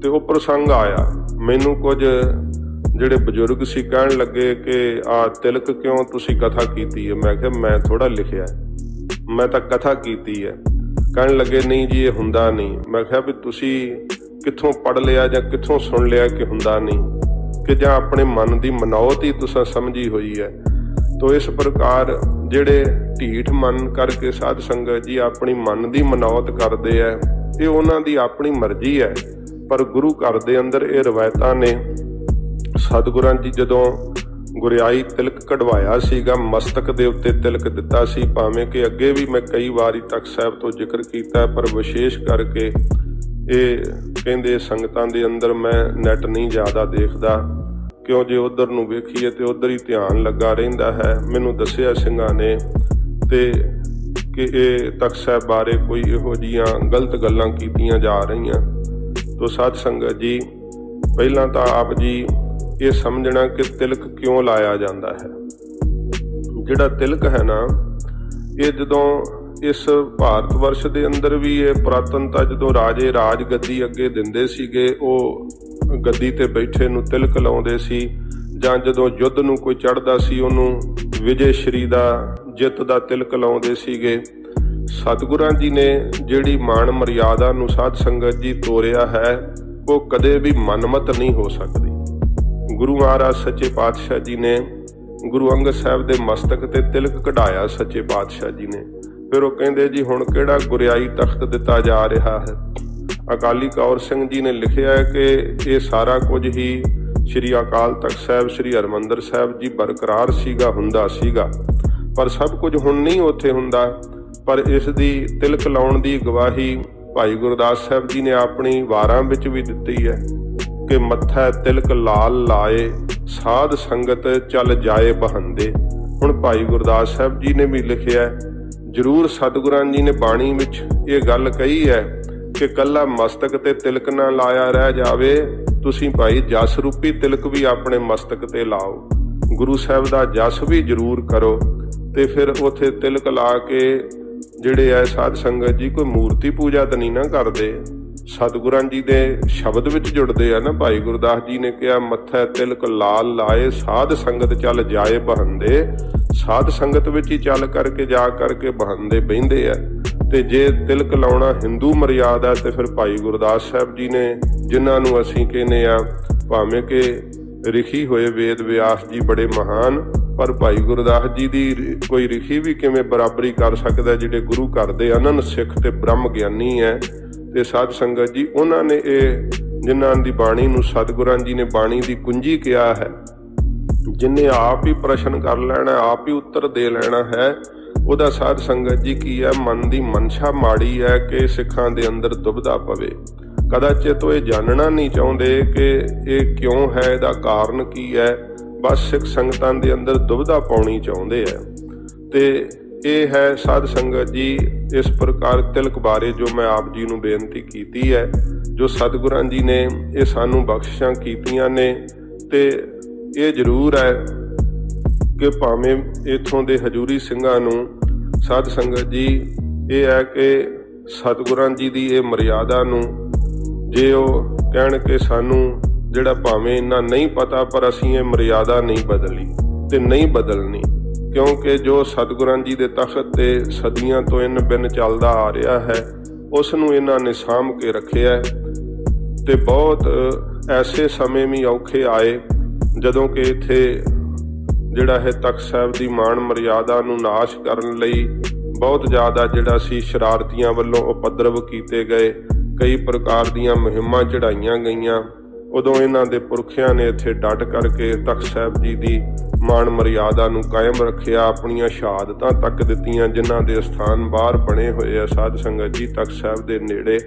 ਤੇ ਉਹ ਪ੍ਰਸੰਗ ਆਇਆ। ਮੈਨੂੰ ਕੁਝ ਜਿਹੜੇ ਬਜ਼ੁਰਗ ਸੀ ਕਹਿਣ ਲੱਗੇ ਕਿ ਆਹ ਤਿਲਕ ਕਿਉਂ ਤੁਸੀਂ ਕਥਾ ਕੀਤੀ ਹੈ। ਮੈਂ ਕਿਹਾ ਮੈਂ ਥੋੜਾ ਲਿਖਿਆ, ਮੈਂ ਤਾਂ ਕਥਾ ਕੀਤੀ ਹੈ। ਕਹਿਣ ਲੱਗੇ ਨਹੀਂ ਜੀ ਇਹ ਹੁੰਦਾ ਨਹੀਂ। ਮੈਂ ਕਿਹਾ ਵੀ ਤੁਸੀਂ ਕਿੱਥੋਂ ਪੜ੍ਹ ਲਿਆ ਜਾਂ ਕਿੱਥੋਂ ਸੁਣ ਲਿਆ ਕਿ ਹੁੰਦਾ ਨਹੀਂ, ਕਿ ਜਾਂ ਆਪਣੇ ਮਨ ਦੀ ਮਨੌਤ ਹੀ ਤੁਸੀਂ ਸਮਝੀ ਹੋਈ ਹੈ। ਤੋ ਇਸ ਪ੍ਰਕਾਰ ਜਿਹੜੇ ਢੀਠ ਮਨ ਕਰਕੇ ਸਾਧ ਸੰਗਤ ਜੀ ਆਪਣੀ ਮਨ ਦੀ ਮਨੌਤ ਕਰਦੇ ਆ, ਇਹ ਉਹਨਾਂ ਦੀ ਆਪਣੀ ਮਰਜ਼ੀ ਹੈ। ਪਰ ਗੁਰੂ ਘਰ ਦੇ ਅੰਦਰ ਇਹ ਰਵਾਇਤਾਂ ਨੇ। ਸਤਿਗੁਰਾਂ ਜੀ ਜਦੋਂ ਗੁਰਿਆਈ ਤਿਲਕ ਕਢਵਾਇਆ ਸੀਗਾ, ਮਸਤਕ ਦੇ ਉੱਤੇ ਤਿਲਕ ਦਿੱਤਾ ਸੀ, ਭਾਵੇਂ ਕਿ ਅੱਗੇ ਵੀ ਮੈਂ ਕਈ ਵਾਰੀ ਤਖ਼ਤ ਸਾਹਿਬ ਤੋਂ ਜ਼ਿਕਰ ਕੀਤਾ, ਪਰ ਵਿਸ਼ੇਸ਼ ਕਰਕੇ ਇਹ ਕਹਿੰਦੇ ਸੰਗਤਾਂ ਦੇ ਅੰਦਰ ਮੈਂ ਨੈਟ ਨਹੀਂ ਜ਼ਿਆਦਾ ਦੇਖਦਾ, ਕਿਉਂ ਜੇ ਉਧਰ ਨੂੰ ਵੇਖੀਏ ਤੇ ਉਧਰ ਹੀ ਧਿਆਨ ਲੱਗਾ ਰਹਿੰਦਾ ਹੈ। ਮੈਨੂੰ ਦੱਸਿਆ ਸਿੰਘਾਂ ਨੇ ਤੇ ਕਿ ਇਹ ਤਖ਼ਤ ਸਾਹਿਬ ਬਾਰੇ ਕੋਈ ਇਹੋ ਜਿਹੀਆਂ ਗਲਤ ਗੱਲਾਂ ਕੀਤੀਆਂ ਜਾ ਰਹੀਆਂ। ਤੋ ਸਾਧ ਸੰਗਤ ਜੀ, ਪਹਿਲਾਂ ਤਾਂ ਆਪ ਜੀ ਇਹ ਸਮਝਣਾ ਕਿ ਤਿਲਕ ਕਿਉਂ ਲਾਇਆ ਜਾਂਦਾ ਹੈ। ਜਿਹੜਾ ਤਿਲਕ ਹੈ ਨਾ, ਇਹ ਜਦੋਂ ਇਸ ਭਾਰਤ ਵਰਸ਼ ਦੇ ਅੰਦਰ ਵੀ ਇਹ ਪੁਰਾਤਨਤਾ, ਜਦੋਂ ਰਾਜੇ ਰਾਜ ਗੱਦੀ ਅੱਗੇ ਦਿੰਦੇ ਸੀਗੇ, ਉਹ ਗੱਦੀ ਤੇ ਬੈਠੇ ਨੂੰ ਤਿਲਕ ਲਾਉਂਦੇ ਸੀ, ਜਾਂ ਜਦੋਂ ਯੁੱਧ ਨੂੰ ਕੋਈ ਚੜ੍ਹਦਾ ਸੀ ਉਹਨੂੰ ਵਿਜੇ ਸ਼੍ਰੀ ਦਾ, ਜਿੱਤ ਦਾ ਤਿਲਕ ਲਾਉਂਦੇ ਸੀਗੇ। ਸਤਿਗੁਰਾਂ ਜੀ ਨੇ ਜਿਹੜੀ ਮਾਣ ਮਰਿਆਦਾ ਨੂੰ ਸਾਧ ਸੰਗਤ ਜੀ ਤੋਰਿਆ ਹੈ, ਉਹ ਕਦੇ ਵੀ ਮਨਮਤ ਨਹੀਂ ਹੋ ਸਕਦੀ। ਗੁਰੂ ਮਹਾਰਾਜ ਸੱਚੇ ਪਾਤਸ਼ਾਹ ਜੀ ਨੇ ਗੁਰੂ ਅੰਗਦ ਸਾਹਿਬ ਦੇ ਮਸਤਕ ਤੇ ਤਿਲਕ ਕਢਾਇਆ ਸੱਚੇ ਪਾਤਸ਼ਾਹ ਜੀ ਨੇ। ਫਿਰ ਉਹ ਕਹਿੰਦੇ ਜੀ ਹੁਣ ਕਿਹੜਾ ਗੁਰਿਆਈ ਤਖਤ ਦਿੱਤਾ ਜਾ ਰਿਹਾ ਹੈ। ਅਕਾਲੀ ਕੌਰ ਸਿੰਘ ਜੀ ਨੇ ਲਿਖਿਆ ਹੈ ਕਿ ਇਹ ਸਾਰਾ ਕੁਝ ਹੀ ਸ਼੍ਰੀ ਅਕਾਲ ਤਖ਼ਤ ਸਾਹਿਬ ਸ਼੍ਰੀ ਹਰਿਮੰਦਰ ਸਾਹਿਬ ਜੀ ਬਰਕਰਾਰ ਸੀਗਾ, ਹੁੰਦਾ ਸੀਗਾ, ਪਰ ਸਭ ਕੁਝ ਹੁਣ ਨਹੀਂ ਉੱਥੇ ਹੁੰਦਾ। ਪਰ ਇਸ ਦੀ ਤਿਲਕ ਲਾਉਣ ਦੀ ਗਵਾਹੀ ਭਾਈ ਗੁਰਦਾਸ ਸਾਹਿਬ ਜੀ ਨੇ ਆਪਣੀ ਵਾਰਾਂ ਵਿੱਚ ਵੀ ਦਿੱਤੀ ਹੈ ਕਿ ਮੱਥਾ ਤਿਲਕ ਲਾਲ ਲਾਏ ਸਾਧ ਸੰਗਤ ਚੱਲ ਜਾਏ ਬਹੰਦੇ। ਹੁਣ ਭਾਈ ਗੁਰਦਾਸ ਸਾਹਿਬ ਜੀ ਨੇ ਵੀ ਲਿਖਿਆ, ਜ਼ਰੂਰ ਸਤਿਗੁਰਾਂ ਜੀ ਨੇ ਬਾਣੀ ਵਿੱਚ ਇਹ ਗੱਲ ਕਹੀ ਹੈ ਕਿ ਕੱਲਾ ਮਸਤਕ ਤੇ ਤਿਲਕ ਨਾ ਲਾਇਆ ਰਹਿ ਜਾਵੇ, ਤੁਸੀਂ ਭਾਈ ਜਸ ਰੂਪੀ ਤਿਲਕ ਵੀ ਆਪਣੇ ਮਸਤਕ ਤੇ ਲਾਓ, ਗੁਰੂ ਸਾਹਿਬ ਦਾ ਜਸ ਵੀ ਜ਼ਰੂਰ ਕਰੋ। ਤੇ ਫਿਰ ਉੱਥੇ ਤਿਲਕ ਲਾ ਕੇ ਜਿਹੜੇ ਐ ਸਾਧ ਸੰਗਤ ਜੀ ਕੋਈ ਮੂਰਤੀ ਪੂਜਾ ਤਾਂ ਨਹੀਂ ਨਾ ਕਰਦੇ, सतगुਰਾਂ जी दे शब्द विच जुड़दे आ ना। भाई गुरदास जी ने कहा, मत्थे तिलक लाल लाए साध संगत चल जाए बहंदे। साध संगत विच ही चल करके जा करके बहंदे बहिंदे आ। ते जे तिलक लाउणा हिंदू मर्यादा ते फिर भाई गुरदास साहब जी ने, जिन्हां नूं असीं कहने आ भावें कि रिखी होए वेद व्यास जी बड़े महान, पर भाई गुरदास जी दी कोई रिखी भी किवें बराबरी कर सकदा, जिहड़े गुरु घर दे अनंत सिख ते ब्रह्म ज्ञानी है। ते साध संगत जी उन्हां ने जिन्हां दी बाणी नूं सतगुਰਾਂ जी ने बाणी दी कुंजी कहा है, जिन्हें आप ही प्रश्न कर लेना, आप ही उत्तर दे लेना है, उहदा साध संगत जी की है, मन दी मनशा माड़ी है कि सिखां दे अंदर दुविधा पवे। कदाचित ये जानना नहीं चाहते कि ये क्यों है, इहदा कारण की है, बस सिख संगतां दे अंदर दुविधा पाउणी चाहुंदे है। ते ये है साध संगत जी इस प्रकार तिलक बारे जो मैं आप जी नूं बेनती कीती है, जो सतगुਰਾਂ जी ने ये सानू बख्शिशां कीतियां ने। ते ये जरूर है कि भावें इथों दे हजूरी ਸਿੰਘਾਂ नूं साध संगत जी ये है कि सतगुਰਾਂ जी दी ये मर्यादा नूं जे ਉਹ ਕਹਿਣ ਕਿ ਸਾਨੂੰ ਜਿਹੜਾ ਭਾਵੇਂ ਇੰਨਾ नहीं पता पर ਅਸੀਂ ਇਹ ਮਰਿਆਦਾ नहीं बदली ਤੇ नहीं बदलनी, क्योंकि जो सतगुਰਾਂ जी ਦੇ तख्त ਤੇ सदियां तो इन बिन ਚੱਲਦਾ आ रहा है, उस ਨੂੰ ਇਹਨਾਂ ने ਸਾਂਭ के रखिया। ਤੇ बहुत ऐसे समय भी औखे आए ਜਦੋਂ कि ਇੱਥੇ ਜਿਹੜਾ है तख्त ਸਾਹਿਬ ਦੀ ਮਾਣ ਮਰਿਆਦਾ ਨੂੰ ਨਾਸ਼ ਕਰਨ ਲਈ बहुत ज़्यादा ਜਿਹੜਾ ਸੀ शरारतियां ਵੱਲੋਂ उपद्रव ਕੀਤੇ गए, कई प्रकार दीयां मुहिमां चढ़ाइयां गईयां। उदों इन्हां दे पुरखियां ने इत्थे डट करके तख्त साहिब जी दी मान मर्यादा नूं कायम रखिया, अपनियां शहादतां तक दित्तियां, जिन्हां दे स्थान बाहर बने हुए आ साध संगत जी तख्त साहिब दे नेड़े।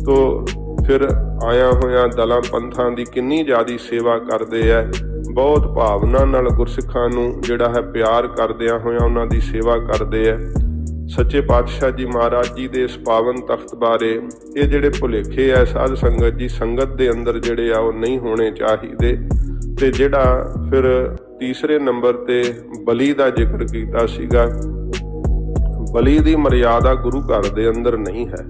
तो फिर आया होया दलां पंथां दी किन्नी ज़्यादा सेवा करदे आ, बहुत भावना नाल गुरसिखां नूं जिहड़ा है प्यार करदियां होया उन्हां दी सेवा करदे आ। सच्चे पातशाह जी महाराज जी दे इस पावन तख्त बारे ये जिहड़े भुलेखे है साध संगत जी संगत दे अंदर जिहड़े आ वो नहीं होने चाहिए। ते जिहड़ा फिर तीसरे नंबर ते बली दा जिक्र कीता सीगा, बली दी मर्यादा गुरु घर दे अंदर नहीं है।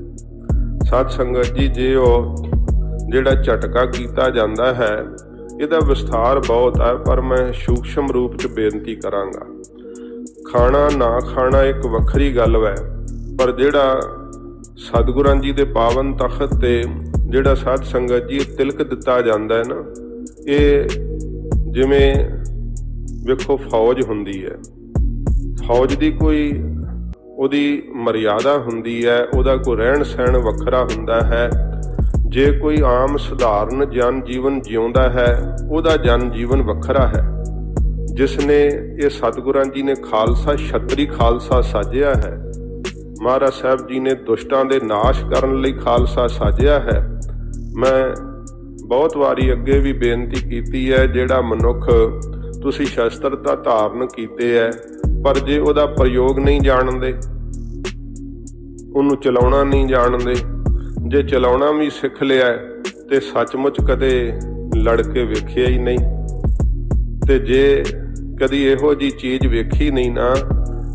साध संगत जी जे वो जिहड़ा झटका कीता जांदा है इहदा विस्तार बहुत है, पर मैं सूक्ष्म रूप च बेनती करांगा। खाना ना खाना एक वखरी गल है, पर जिहड़ा सतगुਰਾਂ जी दे पावन तख्त ते जिहड़ा साध संगत जी तिलक दिता जांदा है ना, ये जिवें वेखो फौज हुंदी है, फौज दी कोई उहदी मर्यादा हुंदी है, उहदा कोई रहन सहन वखरा हुंदा है। जे कोई आम सधारण जन जीवन जिउंदा है, उहदा जन जीवन वखरा है। जिसने ये सतगुਰਾਂ जी ने खालसा छतरी खालसा साजिया है, महाराज साहब जी ने दुष्टां दे नाश करन लई खालसा साजिया है। मैं बहुत वारी अगे भी बेनती कीती है, जिहड़ा मनुख तुसी शस्त्र तां धारण कीते है, पर जे उहदा प्रयोग नहीं जानदे, उहनूं चलाउणा नहीं जानदे, जे चलाउणा भी सिख लिया ते सचमुच कदे लड़ के वेखिया ही नहीं। ते जे कदी इहो जी चीज़ वेखी नहीं ना,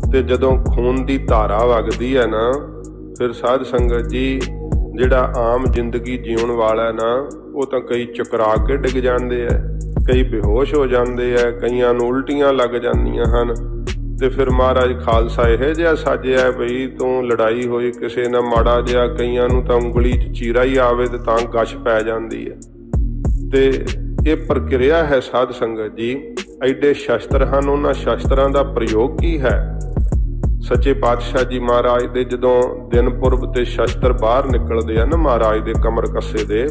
ते जदों खून की धारा वगदी है ना, फिर साध संगत जी जिहड़ा आम जिंदगी जीवन वाला ना, वो तो कई चकरा के डिग जाते हैं, कई बेहोश हो जाते हैं, कईयां नूं उल्टियां लग जांदियां हन। ते फिर महाराज खालसा इहो जिहा साजिया बई तूं लड़ाई होई किसी नाल माड़ा जिहा, कईयां नूं तां उंगली च चीरा ही आवे ते तां गश पै जांदी है। ते ये प्रक्रिया है साध संगत जी, एडे शस्त्र हैं, उन्हां शस्त्रां दा प्रयोग की है। सच्चे पातशाह जी महाराज दे जदों दिन पुरब ते शस्त्र बाहर निकलते हैं ना महाराज दे कमर कस्से दे,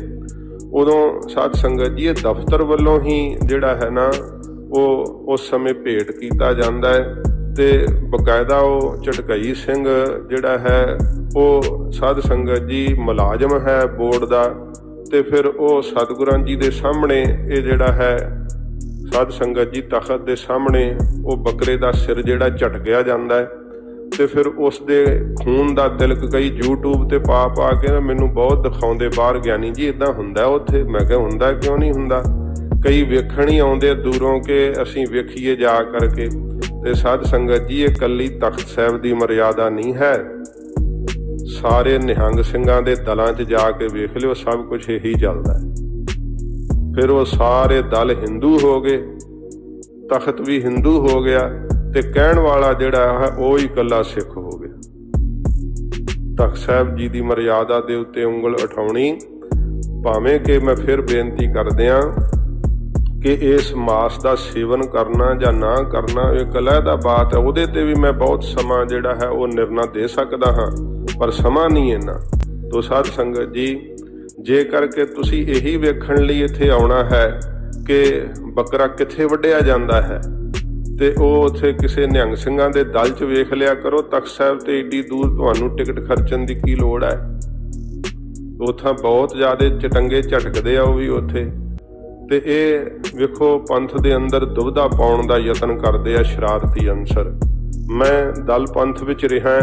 उदों साध संगत जी ये दफ्तर वालों ही जिहड़ा है ना वो उस समय भेंट किया जाता है। ते बकायदा वो झटकई सिंह जिहड़ा है वो साध संगत जी मुलाजम है बोर्ड का, ते फिर वो सतगुਰਾਂ जी दे सामने ये जिहड़ा है साध संगत जी तख्त के सामने वो बकरे का सिर जिहड़ा झटकिया जाता है, तो फिर उस दे खून का तिलक कई यूट्यूब ते पा के मैनू बहुत दिखाते बाहर, ज्ञानी जी इदां हुंदा उत्थे। मैं कहा हुंदा क्यों नहीं हुंदा, कई वेखण ही आउंदे दूरों के असीं वेखीए जा करके। ते साध संगत जी ये कल्ली तख्त साहिब की मर्यादा नहीं है, सारे निहंग ਸਿੰਘਾਂ ਦੇ दलों 'ਚ जाके वेख लियो, सब कुछ यही चलता है। फिर वो सारे दल हिंदू हो गए, तख्त भी हिंदू हो गया, ते कहण वाला जिहड़ा है वो ही इकल्ला सिख हो गया। तख्त साहब जी की मर्यादा के उत्ते उंगल उठाउणी, भावें कि मैं फिर बेनती कर दियां कि इस मास का सेवन करना या ना करना एक अलहदा बात है, उहदे ते भी मैं बहुत समा जिहड़ा है वो निर्णय दे सकदा हाँ, पर समा नहीं इन्ना। तो साध संगत जी, जे करके तुसी यही वेखण लई इत्थे आउणा है कि बकरा कित्थे वड्ढिया जांदा है, ते ਉਹ ਉੱਥੇ ਕਿਸੇ ਨਿਹੰਗ ਸਿੰਘਾਂ ਦੇ ਦਲ 'ਚ ਵੇਖ ਲਿਆ ਕਰੋ। ਤਖ਼ਤ ਸਾਹਿਬ ਤੇ ਏਡੀ ਦੂਰ ਤੁਹਾਨੂੰ ਟਿਕਟ ਖਰਚਣ ਦੀ ਕੀ ਲੋੜ ਹੈ? ਉੱਥਾਂ ਬਹੁਤ ਜ਼ਿਆਦਾ ਚਟੰਗੇ ਝਟਕਦੇ ਆ ਉਹ ਵੀ ਉੱਥੇ। ਤੇ ਇਹ ਵੇਖੋ ਪੰਥ ਦੇ ਅੰਦਰ ਦੁਬਿਧਾ ਪਾਉਣ ਦਾ ਯਤਨ ਕਰਦੇ ਆ ਸ਼ਰਾਰਤੀ ਅੰਸਰ। ਮੈਂ ਦਲ ਪੰਥ ਵਿੱਚ ਰਿਹਾ,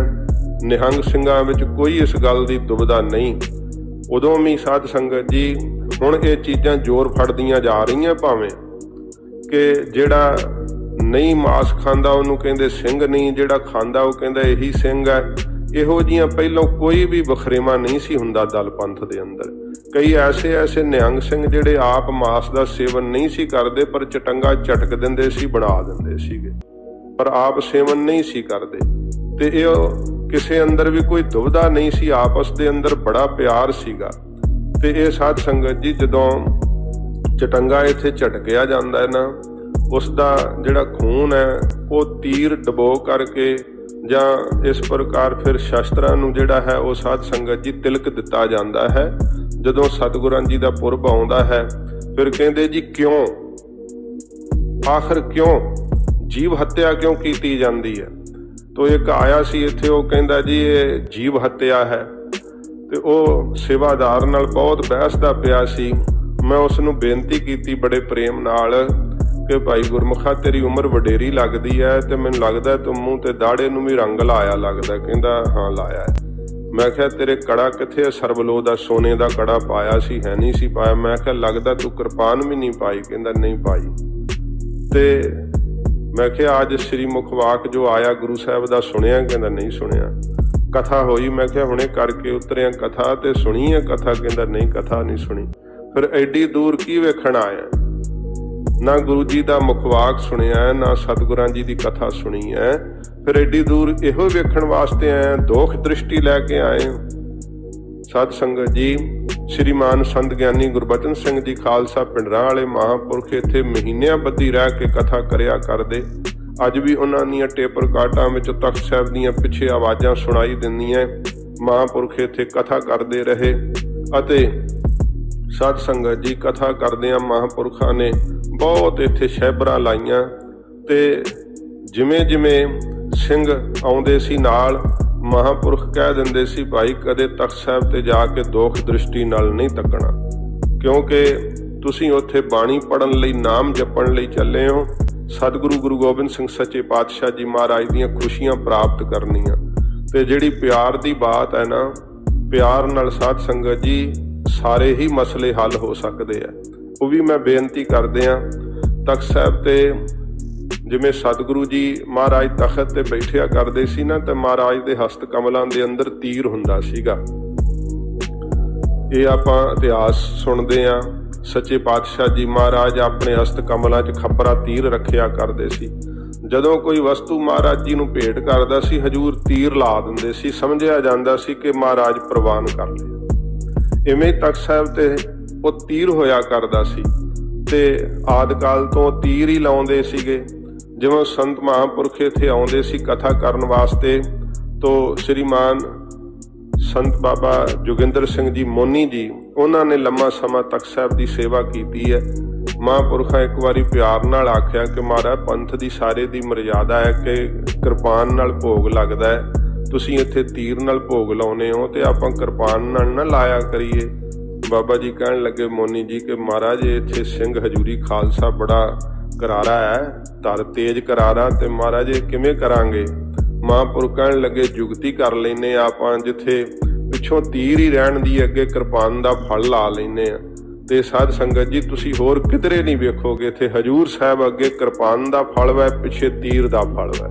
ਨਿਹੰਗ ਸਿੰਘਾਂ ਵਿੱਚ ਕੋਈ ਇਸ ਗੱਲ ਦੀ ਦੁਬਿਧਾ ਨਹੀਂ। ਉਦੋਂ ਵੀ ਸਾਧ ਸੰਗਤ ਜੀ ਹੁਣ ਇਹ ਚੀਜ਼ਾਂ ਜ਼ੋਰ ਫੜਦੀਆਂ ਜਾ ਰਹੀਆਂ, ਭਾਵੇਂ ਕਿ ਜਿਹੜਾ नहीं मास खांदा ਉਹਨੂੰ ਕਹਿੰਦੇ ਸਿੰਘ नहीं, ਜਿਹੜਾ ਖਾਂਦਾ ਉਹ ਕਹਿੰਦਾ ਇਹੀ ਸਿੰਘ ਹੈ। ਇਹੋ ਜਿਹੀਆਂ ਪਹਿਲਾਂ ਕੋਈ ਵੀ ਵਖਰੇਵਾ ਨਹੀਂ ਸੀ ਹੁੰਦਾ ਦਲ ਪੰਥ ਦੇ ਅੰਦਰ। ਕਈ ਐਸੇ ਨਿਹੰਗ ਸਿੰਘ ਜਿਹੜੇ ਆਪ ਮਾਸ ਦਾ ਸੇਵਨ ਨਹੀਂ ਸੀ ਕਰਦੇ, ਪਰ ਚਟੰਗਾ ਝਟਕ ਦਿੰਦੇ ਸੀ, ਬਣਾ ਦਿੰਦੇ ਸੀਗੇ, ਪਰ ਆਪ ਸੇਵਨ ਨਹੀਂ ਸੀ ਕਰਦੇ। ਤੇ ਇਹ ਕਿਸੇ ਅੰਦਰ ਵੀ ਕੋਈ ਦੁਬਿਧਾ ਨਹੀਂ ਸੀ, ਆਪਸ ਦੇ ਅੰਦਰ ਬੜਾ ਪਿਆਰ ਸੀਗਾ। ਤੇ ਇਹ ਸਾਧ ਸੰਗਤ ਜੀ ਜਦੋਂ ਚਟੰਗਾ ਇੱਥੇ ਝਟਕਿਆ ਜਾਂਦਾ ਹੈ ਨਾ, उसका जिहड़ा खून है वो तीर डबो करके जां इस प्रकार फिर शस्त्रां नूं जिहड़ा है वो साध संगत जी तिलक दिता जाता है। जदों सतगुरां जी का पुरब आउंदा है, फिर कहंदे जी क्यों, आखिर क्यों जीव हत्या क्यों की जाती है? तो एक आया सी इत्थे, वो कहंदा जी ये जीव हत्या है, ते वो सेवादार नाल बहुत बहसदा पिया सी। मैं उसनूं बेनती कीती बड़े प्रेम नाल कि भाई गुरमुखा तेरी उम्र वडेरी लगती है, तो मैनूं लगदा तूं मूँह ते दाड़े नूं भी रंग लाया लगदा। कहंदा हाँ लाया है। मैं क्या तेरे कड़ा कित्थे, सरबलो दा सोने का कड़ा पाया सी, है नहीं सी पाया। मैं क्या लगदा तू कृपान भी नहीं पाई? कहंदा नहीं पाई। ते मैं क्या अज श्री मुखवाक जो आया गुरु साहब का सुनिया? कहंदा नहीं सुनिया। कथा होई? मैं क्या हुणे करके उतरिया कथा ते सुनी है कथा? कहंदा नहीं कथा नहीं सुनी। फिर एडी दूर की वेखण आया? ना गुरु जी का मुखवाक सुनिया है, ना सतगुरां जी की कथा सुनी है, फिर एडी दूर इहो वेखण वास्ते आए, दोख दृष्टि लैके आए। साध संगत जी, श्रीमान संत ज्ञानी गुरबचन सिंह जी खालसा पिंडरां वाले महापुरख इत्थे महीनिਆਂ ਬੱਧੀ रह के कथा करिया करदे। अज भी उन्हां दीयां टेप रिकार्डां विच तख्त साहिब दीयां पिछे आवाज़ां सुनाई दिंदियां। महापुरख इत्थे कथा करदे रहे अते साध संगत जी कथा करदियां महापुरखां ने बहुत इत्थे शैबरां लाइयां। ते जिमें जिमें सिंह आउंदे सी नाल, महापुरख कह दिंदे सी भाई कदे तख्त साहिब ते जाके दोख दृष्टि नाल नहीं तकना, क्योंकि तुसीं उत्थे बाणी पढ़न लई, नाम जपण लई चले हो। सतगुरु गुरु गोबिंद सिंह सच्चे पातशाह जी महाराज दीयां खुशियां प्राप्त करनियां। ते जिहड़ी प्यार दी बात है ना, प्यार नाल साध संगत जी सारे ही मसले हल हो सकते हैं। वो भी मैं बेनती करदे हां तख्त साहिब ते जिवें सतगुरु जी महाराज तख्त ते बैठिया करदे सी ना, ते महाराज दे हस्त कमलां दे अंदर तीर हुंदा सीगा। ये आपां इतिहास सुनदे हां। सच्चे पातशाह जी महाराज अपने हस्त कमलां च खपरा तीर रखिया करदे सी। जदों कोई वस्तु महाराज जी नूं भेंट करदा सी, हजूर तीर ला दिंदे सी, समझिया जांदा सी कि महाराज प्रवान कर लिया। इवें तख्त साहिब ते वो तीर होया करदा सी, ते आदकाल तो तीर ही लाउंदे सीगे। जिवें संत महापुरख इत्थे आउंदे सी कथा करन वास्ते, तो श्रीमान संत बाबा जोगिंदर सिंह जी मोनी जी, उन्होंने लम्मा समा तख्त साहिब की सेवा की है। महापुरखा एक बारी प्यार नाल आख्या कि महाराज पंथ की सारे दी मर्यादा है कि कृपान नाल भोग लगदा है, तुसीं इत्थे तीर नाल भोग लाउने हो, ते आपां कृपान नाल ना लाया करिए। बाबा जी कहण लगे मोनी जी कि महाराज इत्थे सिंह हजूरी खालसा बड़ा करारा है, तर तेज करारा, ते महाराज किवें करांगे? महापुरख कहण लगे जुगती कर लैने आपां, जिथे पिछों तीर ही रहण दी अगे कृपान दा फल ला लैने आ। ते साध संगत जी तुसीं होर किधरे नहीं वेखोगे, इत्थे हजूर साहब अगे कृपान दा फल वै, पिछे तीर दा फल वै।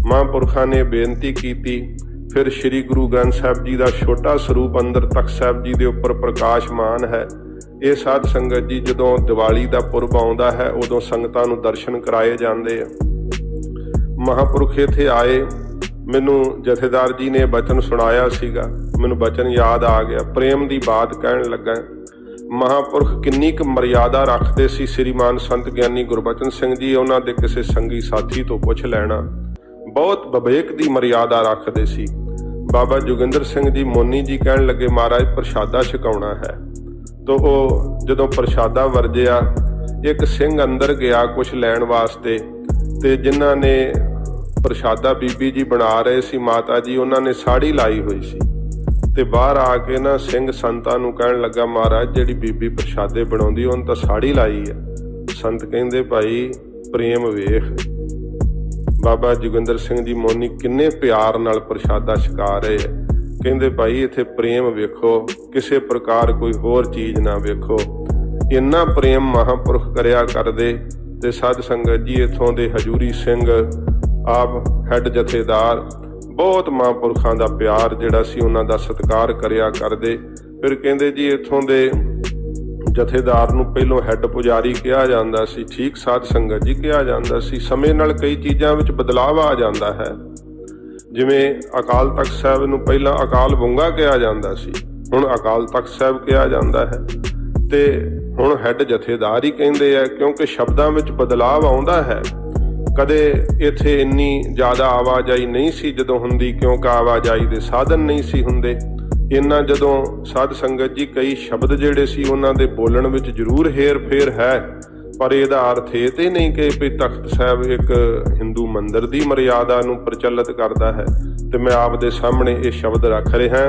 महापुरखां ने बेनती की फिर श्री गुरु ग्रंथ साहिब जी का छोटा स्वरूप अंदर तख्त साहिब जी के उपर प्रकाशमान है। ये साध संगत जी जदों दिवाली का पुरब आउंदा है उदों संगतां नूं दर्शन कराए जाते हैं। महापुरख इत्थे आए, मैनू जथेदार जी ने बचन सुनाया सीगा, मैनू बचन याद आ गया, प्रेम की बात कहन लगा। महापुरख किन्नी क मर्यादा रखते सी। श्रीमान संत ज्ञानी गुरबचन सिंह जी उन्हां दे किसी संगी साथी तो पुछ लैना, बहुत विवेक की मर्यादा रखते सी। बाबा जोगिंदर सिंह जी मोनी जी कहन लगे, महाराज प्रशादा छकाउणा है। तो वो जदों प्रशादा वरजिया, एक सिंह अंदर गया कुछ लैण वास्ते, ते जिन्हां ने प्रशादा बीबी जी बना रहे सी माता जी, उन्होंने साड़ी लाई हुई सी। ते बाहर आके ना सिंह संतां नूं कहन लगा, महाराज जिहड़ी बीबी प्रशादे बनाउंदी उन्हें तां साड़ी लाई है। संत कहंदे भाई प्रेम वेख। बाबा जोगिंदर सिंह जी मोनी किन्ने प्यार नाल प्रशादा छका रहे है। कहंदे भाई इत्थे प्रेम वेखो, किसी प्रकार कोई होर चीज़ ना वेखो। इन्ना प्रेम महापुरख करिया करदे। ते साध संगत जी इत्थों दे हजूरी सिंह आप हैड जथेदार बहुत महापुरखां दा प्यार जिहड़ा सी उन्हां दा सत्कार करिया करदे। फिर कहंदे जी इत्थों दे जथेदार नूं पहलों हैड पुजारी कहा जांदा सी। ठीक साध संगत जी कहा जांदा सी। समय नाल कई चीज़ां विच बदलाव आ जांदा है। जिवें अकाल तख्त साहिब नूं पहलां अकाल बुंगा कहा जांदा सी, हुण अकाल तख्त साहिब कहा जांदा है। ते हुण हैड जथेदार ही कहंदे आ, क्योंकि शब्दां विच बदलाव आउंदा है। कदे इत्थे इन्नी ज़्यादा आवाजाई नहीं सी जदों हुंदी, क्योंकि आवाजाई दे साधन नहीं सी हुंदे। इन्ना जदों साध संगत जी कई शब्द जिहड़े सी उन्हां दे बोलण विच जरूर हेर फेर है, पर इहदा अर्थ ये तो नहीं कि भी तख्त साहिब एक हिंदू मंदिर की मर्यादा नूं प्रचलित करता है। तो मैं आप दे सामने ये शब्द रख रहा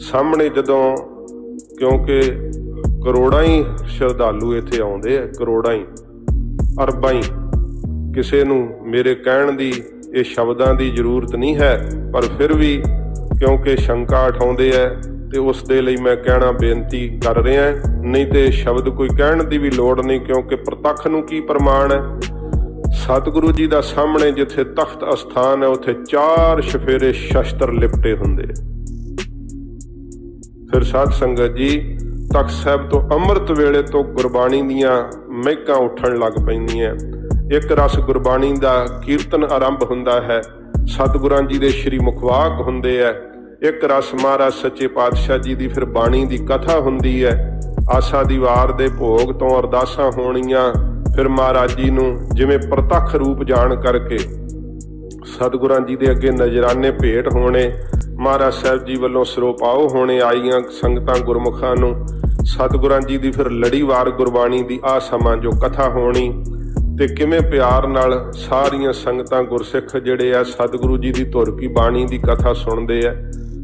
सामने जदों, क्योंकि करोड़ां ही श्रद्धालु इत्थे आउंदे आ, करोड़ां ही अरबां ही। किसी नूं मेरे कहण दी ये शब्दां दी जरूरत नहीं है, पर फिर भी क्योंकि शंका उठाउंदे है तो उस दे लई मैं कहना बेनती कर रहा। नहीं तो शब्द कोई कहण दी भी लोड़ नहीं, क्योंकि प्रतख नूं की प्रमाण है। सतगुरु जी दा सामने जिथे तख्त अस्थान है उत्थे 4 शफेरे शस्त्र लिपटे हुंदे। फिर साध संगत जी तख्त साहिब तो अमृत वेले तो गुरबाणी दियां महकां उठण लग पैंदियां। एक रस गुरबाणी दा कीर्तन आरंभ हुंदा है, सतगुरां जी दे श्री मुखवाक हुंदे है। एक रस महाराज सच्चे पातशाह जी की फिर बाणी की कथा हुंदी है। आसा दी वार दे भोग तो अरदासां होणियां, फिर महाराज जी नूं जिवें प्रतख रूप जान करके सतगुरां जी दे अगे नजराने भेंट होने, महाराज साहब जी वल्लों सरोपाओ होने आईयां संगतां गुरमुखां नूं। सतगुरां जी की फिर लड़ीवार गुरबाणी की आ समां जो कथा होनी, ते किवें प्यार नाल सारियां संगतां गुरसिख जिहड़े आ सतगुरु जी की धुर की बाणी की कथा सुनते हैं।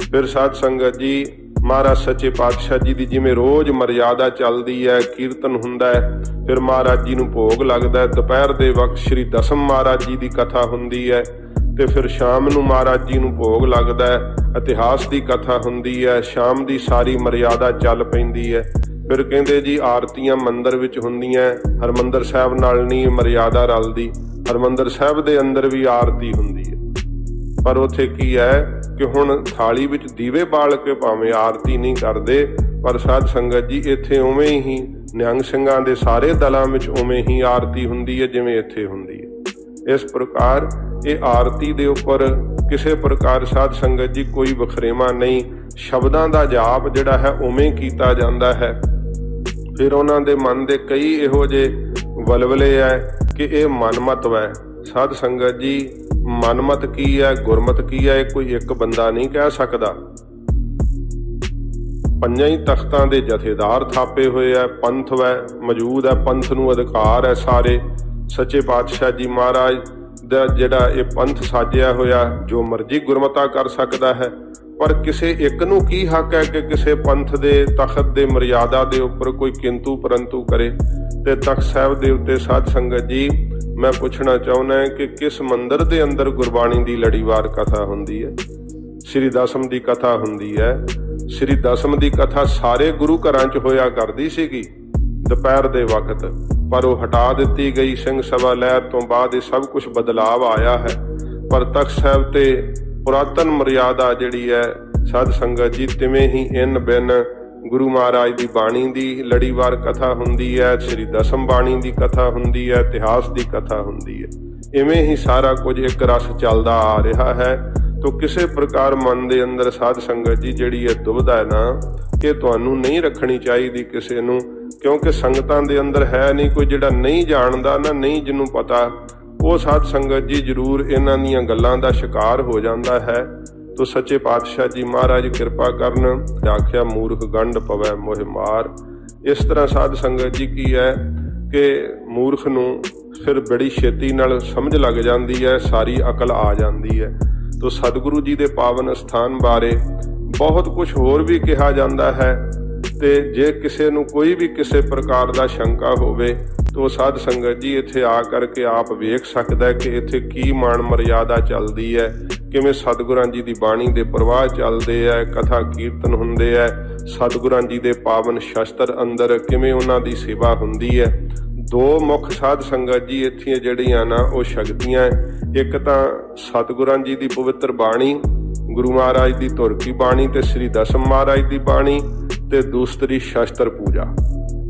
फिर साध संगत जी महाराज सच्चे पातशाह जी की जिवें रोज़ मर्यादा चलती है, कीर्तन हुंदा है, फिर महाराज जी नूं भोग लगता है। दोपहर के वक्त श्री दसम महाराज जी की कथा हुंदी है, ते फिर शाम नूं महाराज जी नूं भोग लगता है। इतिहास की कथा हुंदी है, शाम की सारी मर्यादा चल पैंदी है। फिर कहंदे जी आरतियां मंदिर विच हुंदियां, हरमंदिर साहिब नाल नहीं मर्यादा रलदी। हरमंदिर साहिब दे अंदर भी आरती हुंदी है, पर उत्थे की है कि हुण थाली विच दीवे बाल के भावें आरती नहीं करते, पर साध संगत जी इत्थे उवें ही निहंग सिंघां दे सारे दलां विच उवें ही आरती हुंदी है जिवें इत्थे हुंदी है। इस प्रकार ये आरती दे उपर किसी प्रकार साध संगत जी कोई वखरेवा नहीं, शब्दां दा जाप जिहड़ा है उवें कीता जांदा है। फिर उन्हां दे मन दे कई इहो जे वलवले है कि ये मनमत है। साध संगत जी मनमत की है, गुरमत की है, कोई एक बंदा नहीं कह सकता। पंजां ही तख्तां दे जथेदार थापे हुए है, पंथ है मौजूद है, पंथ नूं अधिकार है सारे। सच्चे पातशाह जी महाराज दा जिहड़ा ये पंथ साजिया होया, जो मर्जी गुरमता कर सकता है, पर किसी एक नूं की हक है कि किसी पंथ दे तखत दे मर्यादा दे उपर कोई किंतु परंतु करे। ते तख्त साहिब दे उत्ते साध संगत जी मैं पूछना चाहुंदा है कि किस मंदिर दे अंदर गुरबाणी दी लड़ीवार कथा हुंदी है? श्री दसम दी कथा हुंदी है। श्री दसम दी कथा सारे गुरु घरां च होया करदी सीगी दोपहर दे वक्त, पर वो हटा दित्ती गई। सिंह सभा लहर तो बाद ये सब कुछ बदलाव आया है, पर तख्त साहिब ते पुरातन मर्यादा जिहड़ी है साध संगत जी, तिवें ही इन बिन गुरु महाराज की बाणी की लड़ीवार कथा हुंदी है, श्री दसम बाणी की कथा हुंदी है, इतिहास की कथा हुंदी है। इवें ही सारा कुछ एक रस चलता आ रहा है। तो किसी प्रकार मन के अंदर साध संगत जी जिहड़ी है दुविधा है ना, कि तुहानू नहीं रखनी चाहिए किसी नू, क्योंकि संगतां दे अंदर है नहीं कोई जिहड़ा नहीं जानदा ना, नहीं जिन्हों पता, वो साध संगत जी जरूर इन्हां दीयां गल्लां दा शिकार हो जाता है। तो सच्चे पातशाह जी महाराज कृपा करन, आख्या मूर्ख गंढ पवै मोह मार। इस तरह साध संगत जी की है कि मूर्ख नू फिर बड़ी छेती नाल समझ लग जाती है, सारी अकल आ जाती है। तो सतगुरु जी के पावन स्थान बारे बहुत कुछ होर भी कहा जाता है। ते जे किसी नू कोई भी किसी प्रकार का शंका होवे तो साध संगत जी इत्थे आ करके आप वेख सकदा है कि इत्थे की मान मर्यादा चलती है, किवें सतगुरां जी की बाणी के प्रवाह चलते हैं, कथा कीर्तन हुंदे है, सतगुरां जी के पावन शस्त्र अंदर किवें उन्हां दी सेवा हुंदी है। दो मुख साध संगत जी इत्थे जिहड़ियां ना वो शक्तियां, एक तां सतगुरां जी की पवित्र बाणी, गुरु महाराज की धुर की बाणी ते श्री दसम महाराज की बाणी, ते दूसरी शस्त्र पूजा।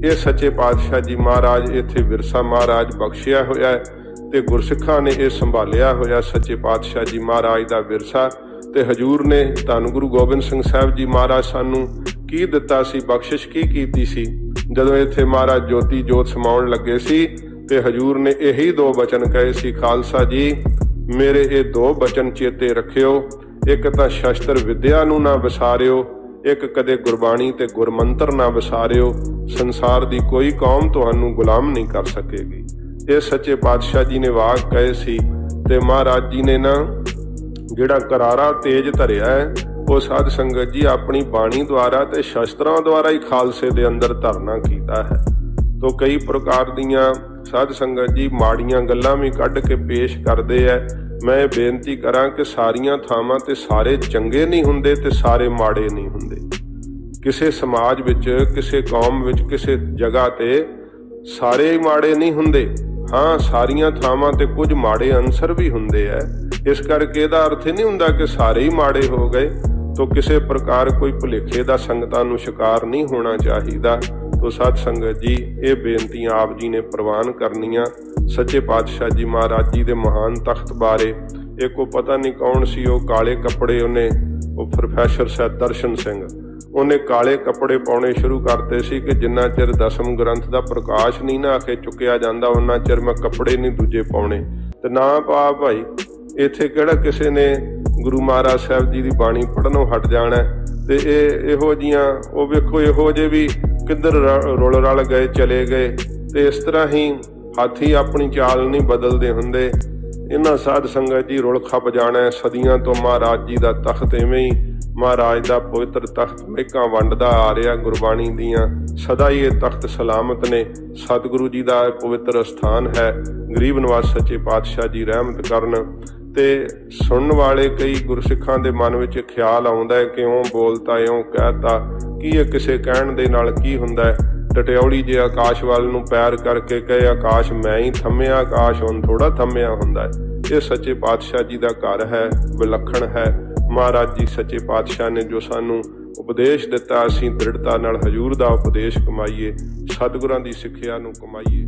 ये सच्चे पातशाह जी महाराज इत्थे विरसा महाराज बख्शिया होया है ते गुरसिखां ने यह संभालिया होया सच्चे पातशाह जी महाराज का विरसा। ते हजूर ने धन गुरु गोबिंद सिंह साहब जी महाराज सानू की दिता सी, बख्शिश की कीती सी। जदों इत्थे महाराज ज्योति जोत समाउण लगे सी ते हजूर ने यही दो बचन कहे सी, खालसा जी मेरे ये दो बचन चेते रखियो, एक तां शस्त्र विद्या नू ना विसारियो, एक कदे गुरबाणी ते गुरमंत्र ना विसारियो, संसार दी कोई कौम तुहानू गुलाम नहीं कर सकेगी। ये सच्चे पातशाह जी ने वाक कहे सी। ते महाराज जी ने ना जिहड़ा करारा तेज धरिया है वो साध संगत जी अपनी बाणी द्वारा ते शस्त्रां द्वारा ही खालसे दे अंदर धरना कीता है। तो कई प्रकार दियां साध संगत जी माड़ियां गल्लां भी कढ के पेश करते हैं। मैं बेनती करा कि सारियां थावां ते सारे चंगे नहीं हुंदे ते सारे माड़े नहीं हुंदे। किसी समाज विच, किसी कौम विच, किसी जगह ते सारे ही माड़े नहीं हुंदे। हाँ, सारियां थावां ते कुछ माड़े अंसर भी हुंदे है। इस करके इहदा अर्थ नहीं हुंदा कि सारे ही माड़े हो गए। तो किसी प्रकार कोई भुलेखे दा संगतां नूं शिकार नहीं होना चाहिदा। तो साध संगत जी ये बेनतियां आप जी ने प्रवान करनियां। सच्चे पातशाह जी महाराज जी दे महान तख्त बारे एक को पता नहीं कौन सी, वो काले कपड़े उन्हें, वो प्रोफैसर साहब दर्शन सिंह, उन्हें काले कपड़े पाने शुरू करते सी कि जिन्ना चिर दसम ग्रंथ का प्रकाश नहीं ना आके चुकिया जाता उन्ना चिर मैं कपड़े नहीं दूजे पाने। तो ना पा भाई, इत्थे किहड़ा किसी ने गुरु महाराज साहब जी की बाणी पढ़नों हट जाना है। तो इहो जियां वो वेखो इहो जे भी किधर रुल रल गए चले गए। तो इस तरह ही हाथी अपनी चाल नहीं बदलते हुंदे। इन्हां साध संगत जी रुल खप जाना है। सदियां तो महाराज जी का तख्त इवें ही महाराज का पवित्र तख्त महकां वंडदा आ रहा गुरबाणी दियां। सदा ही ये तख्त सलामत ने। सतगुरु जी का पवित्र स्थान है। गरीब नवाज सच्चे पातशाह जी रहमत करन। ते सुनने वाले कई गुरसिखां दे मन विच ख्याल आउंदा है कि इउं बोलता इउं कहता की ये किसे कहण दे नाल की हुंदा है। टटिऔली जे आकाश वाल नूं पैर करके कहे आकाश मैं ही थम्मिया, आकाश हुण थोड़ा थम्मिया हुंदा है। ये सच्चे पातशाह जी का घर है, विलखण है। महाराज जी सच्चे पातशाह ने जो सानू उपदेश दिता, असीं दृढ़ता नाल हजूर दा उपदेश कमाईए, सतगुरां दी सिੱਖਿਆ नूं कमाईए।